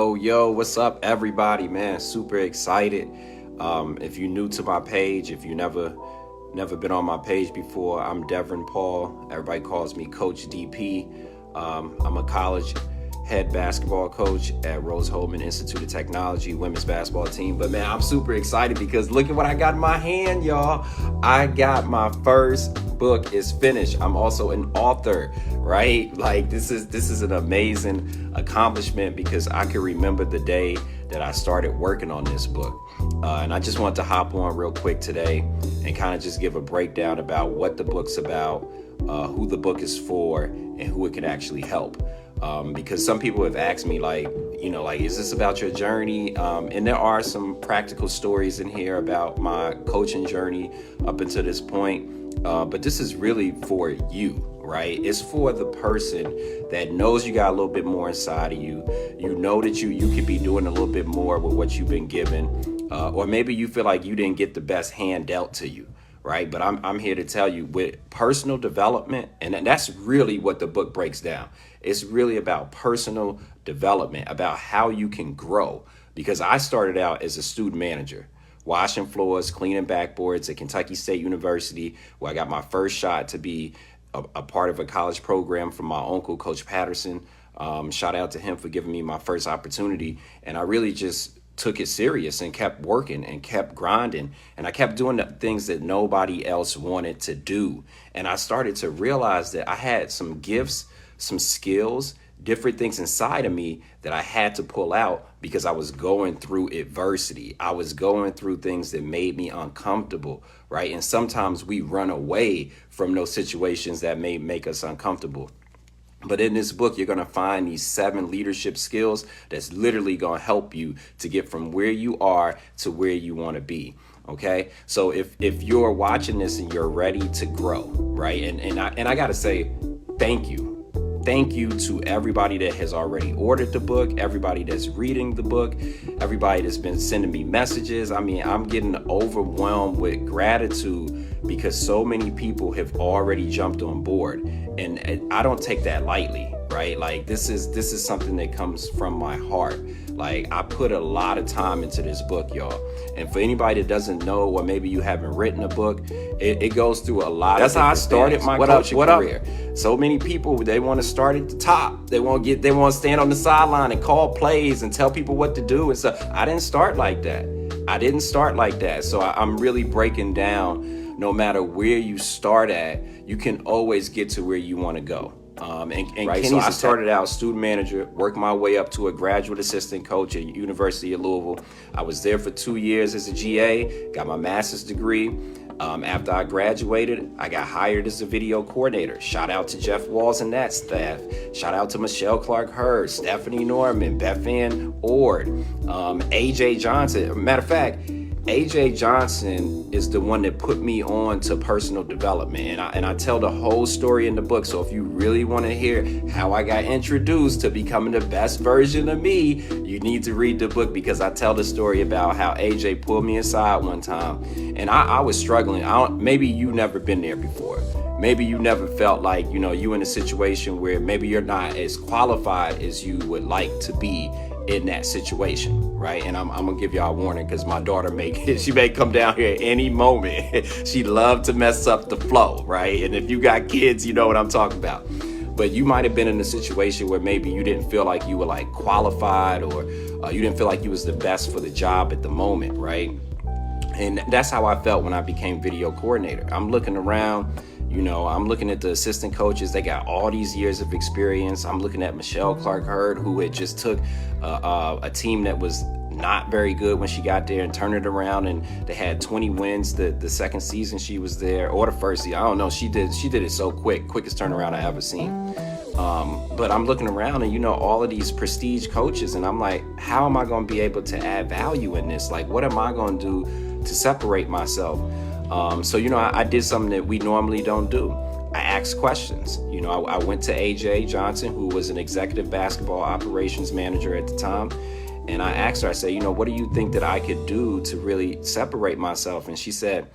Yo, what's up, everybody? Man, super excited. If you're new to my page, if you never been on my page before, I'm Devin Paul. Everybody calls me Coach DP. I'm a college head basketball coach at Rose-Hulman Institute of Technology women's basketball team. But man, I'm super excited because look at what I got in my hand, y'all. I got my first book is finished. I'm also an author, right? Like this is an amazing accomplishment because I can remember the day that I started working on this book. And I just want to hop on real quick today and kind of just give a breakdown about what the book's about, who the book is for, and who it can actually help. Because some people have asked me is this about your journey? And there are some practical stories in here about my coaching journey up until this point. But this is really for you, right? It's for the person that knows you got a little bit more inside of you. You know that you could be doing a little bit more with what you've been given. Or maybe you feel like you didn't get the best hand dealt to you. Right. But I'm here to tell you with personal development. And that's really what the book breaks down. It's really about personal development, about how you can grow. Because I started out as a student manager, washing floors, cleaning backboards at Kentucky State University, where I got my first shot to be a part of a college program from my uncle, Coach Patterson. Shout out to him for giving me my first opportunity. And I really just took it serious and kept working and kept grinding. And I kept doing the things that nobody else wanted to do. And I started to realize that I had some gifts, some skills, different things inside of me that I had to pull out because I was going through adversity. I was going through things that made me uncomfortable, right? And sometimes we run away from those situations that may make us uncomfortable. But in this book, you're going to find these 7 leadership skills that's literally going to help you to get from where you are to where you want to be. OK, so if you're watching this and you're ready to grow, right. And I got to say, thank you. Thank you to everybody that has already ordered the book, everybody that's reading the book, everybody that's been sending me messages. I mean, I'm getting overwhelmed with gratitude because so many people have already jumped on board. And I don't take that lightly, right? Like this is something that comes from my heart. Like I put a lot of time into this book, y'all. And for anybody that doesn't know, or maybe you haven't written a book, it goes through a lot. That's how I started my coaching career. So many people, they want to start at the top. They want to stand on the sideline and call plays and tell people what to do and stuff. I didn't start like that. So I'm really breaking down. No matter where you start at, you can always get to where you want to go. Right, so I started out student manager, worked my way up to a graduate assistant coach at University of Louisville. I was there for 2 years as a GA, got my master's degree. After I graduated, I got hired as a video coordinator. Shout out to Jeff Walls and that staff. Shout out to Michelle Clark-Hurd, Stephanie Norman, Beth Ann Ord, AJ Johnson. Matter of fact, AJ Johnson is the one that put me on to personal development. And I tell the whole story in the book. So if you really want to hear how I got introduced to becoming the best version of me, you need to read the book because I tell the story about how AJ pulled me aside one time. And I was struggling. Maybe you never been there before. Maybe you never felt like, you in a situation where maybe you're not as qualified as you would like to be in that situation, right? And I'm gonna give y'all a warning because my daughter she may come down here at any moment. She love to mess up the flow, right? And if you got kids, you know what I'm talking about. But you might have been in a situation where maybe you didn't feel like you were like qualified or you didn't feel like you was the best for the job at the moment, right? And that's how I felt when I became video coordinator. I'm looking around. I'm looking at the assistant coaches. They got all these years of experience. I'm looking at Michelle Clark-Hurd, who had just took a team that was not very good when she got there and turned it around, and they had 20 wins the second season she was there, or the first season. I don't know. She did it so quickest turnaround I ever seen. But I'm looking around and all of these prestige coaches, and I'm like, how am I going to be able to add value in this? Like, what am I going to do to separate myself? So I did something that we normally don't do. I asked questions. I went to AJ Johnson, who was an executive basketball operations manager at the time. And I asked her, I said, what do you think that I could do to really separate myself? And she said,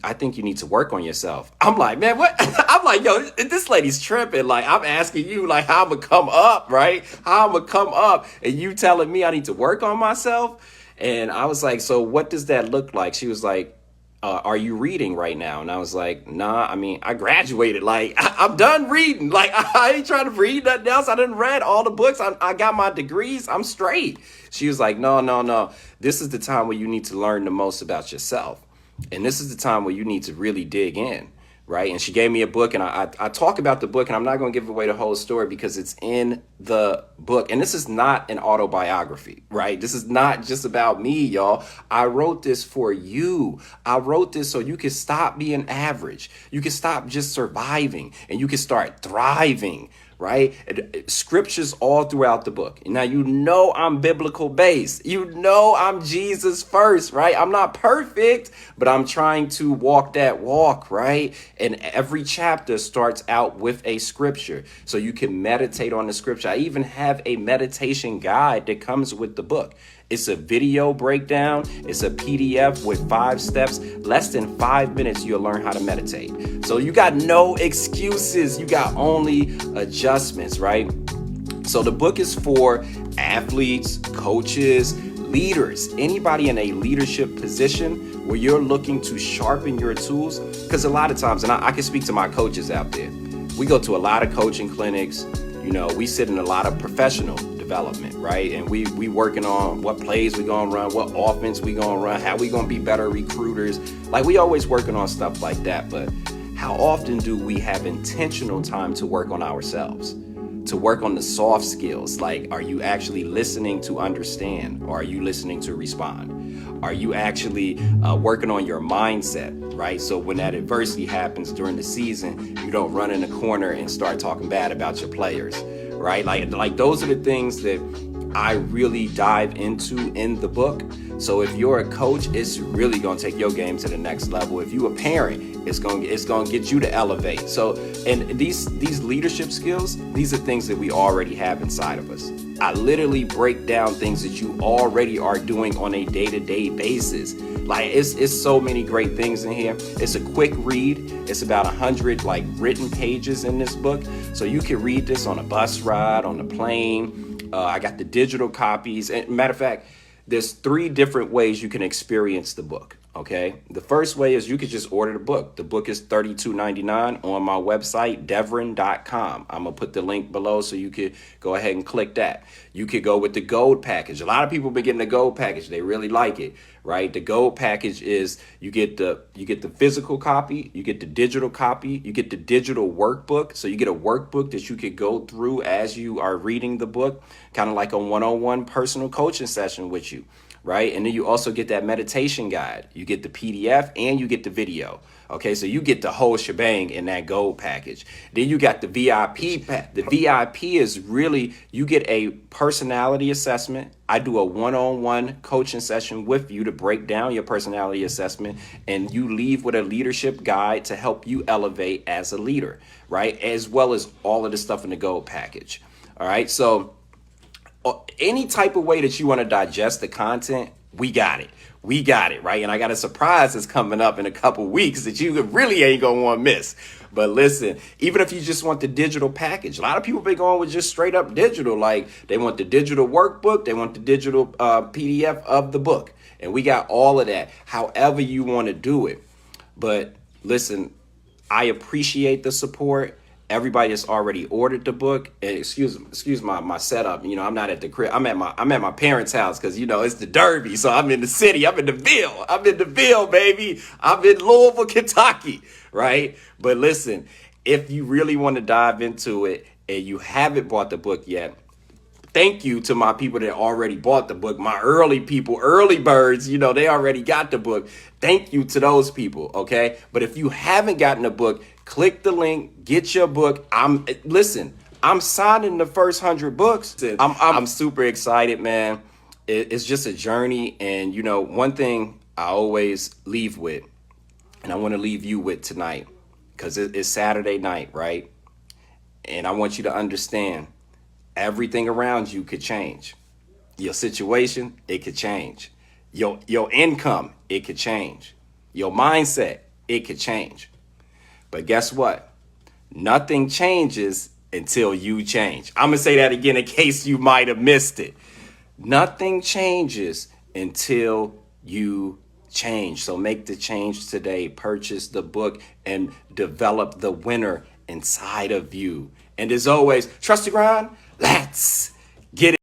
I think you need to work on yourself. I'm like, man, what? I'm like, yo, this lady's tripping. Like, I'm asking you, like, how I'm gonna come up, right? How I'm gonna come up, and you telling me I need to work on myself? And I was like, so what does that look like? She was like, are you reading right now? And I was like, nah, I mean, I graduated. Like, I'm done reading. Like, I ain't trying to read nothing else. I done read all the books. I got my degrees. I'm straight. She was like, no, no, no. This is the time where you need to learn the most about yourself. And this is the time where you need to really dig in, right? And she gave me a book, and I talk about the book, and I'm not going to give away the whole story because it's in the book. And this is not an autobiography, right? This is not just about me, y'all. I wrote this for you. I wrote this so you can stop being average. You can stop just surviving, and you can start thriving, right? Scriptures all throughout the book. Now, you know I'm biblical based. You know I'm Jesus first, right? I'm not perfect, but I'm trying to walk that walk, right? And every chapter starts out with a scripture, so you can meditate on the scripture. I even have a meditation guide that comes with the book. It's a video breakdown. It's a PDF with 5 steps. Less than 5 minutes, you'll learn how to meditate. So you got no excuses. You got only adjustments, right? So the book is for athletes, coaches, leaders, anybody in a leadership position where you're looking to sharpen your tools. Because a lot of times, and I can speak to my coaches out there, we go to a lot of coaching clinics. You know, we sit in a lot of professional development, right? And we working on what plays we gonna run, what offense we gonna run, how we gonna be better recruiters. Like, we always working on stuff like that. But how often do we have intentional time to work on ourselves, to work on the soft skills? Like, are you actually listening to understand, or are you listening to respond? Are you actually working on your mindset, right? So when that adversity happens during the season, you don't run in the corner and start talking bad about your players, right? Like those are the things that I really dive into in the book. So if you're a coach, it's really going to take your game to the next level. If you're a parent, it's going to get you to elevate. So, and these leadership skills, these are things that we already have inside of us. I literally break down things that you already are doing on a day-to-day basis. Like, it's so many great things in here. It's a quick read. It's about 100 like written pages in this book. So you can read this on a bus ride, on a plane. I got the digital copies. And matter of fact, there's 3 different ways you can experience the book. Okay. The first way is you could just order the book. The book is $32.99 on my website, Devrin.com. I'm going to put the link below so you could go ahead and click that. You could go with the gold package. A lot of people been getting the gold package. They really like it, right? The gold package is you get the physical copy, you get the digital copy, you get the digital workbook. So you get a workbook that you could go through as you are reading the book, kind of like a one-on-one personal coaching session with you. Right. And then you also get that meditation guide. You get the PDF and you get the video. OK, so you get the whole shebang in that gold package. Then you got the VIP. The VIP is really, you get a personality assessment. I do a one-on-one coaching session with you to break down your personality assessment. And you leave with a leadership guide to help you elevate as a leader. Right. As well as all of the stuff in the gold package. All right. So any type of way that you want to digest the content, we got it. We got it, right? And I got a surprise that's coming up in a couple weeks that you really ain't going to want to miss. But listen, even if you just want the digital package, a lot of people been going with just straight up digital. Like, they want the digital workbook, they want the digital PDF of the book. And we got all of that, however you want to do it. But listen, I appreciate the support. Everybody that's already ordered the book, and excuse my setup. You know, I'm not at the crib. I'm at my parents' house because, you know, it's the Derby. So I'm in the city. I'm in the Ville, baby. I'm in Louisville, Kentucky, right? But listen, if you really want to dive into it and you haven't bought the book yet, thank you to my people that already bought the book. My early people, early birds, you know, they already got the book. Thank you to those people, okay? But if you haven't gotten the book, click the link, get your book. I'm signing the first 100 books. I'm super excited, man. It's just a journey. And, you know, one thing I always leave with, and I want to leave you with tonight, because it's Saturday night, right? And I want you to understand, everything around you could change. Your situation, it could change. Your income, it could change. Your mindset, it could change. But guess what? Nothing changes until you change. I'm going to say that again in case you might have missed it. Nothing changes until you change. So make the change today. Purchase the book and develop the winner inside of you. And as always, trust the grind. Let's get it.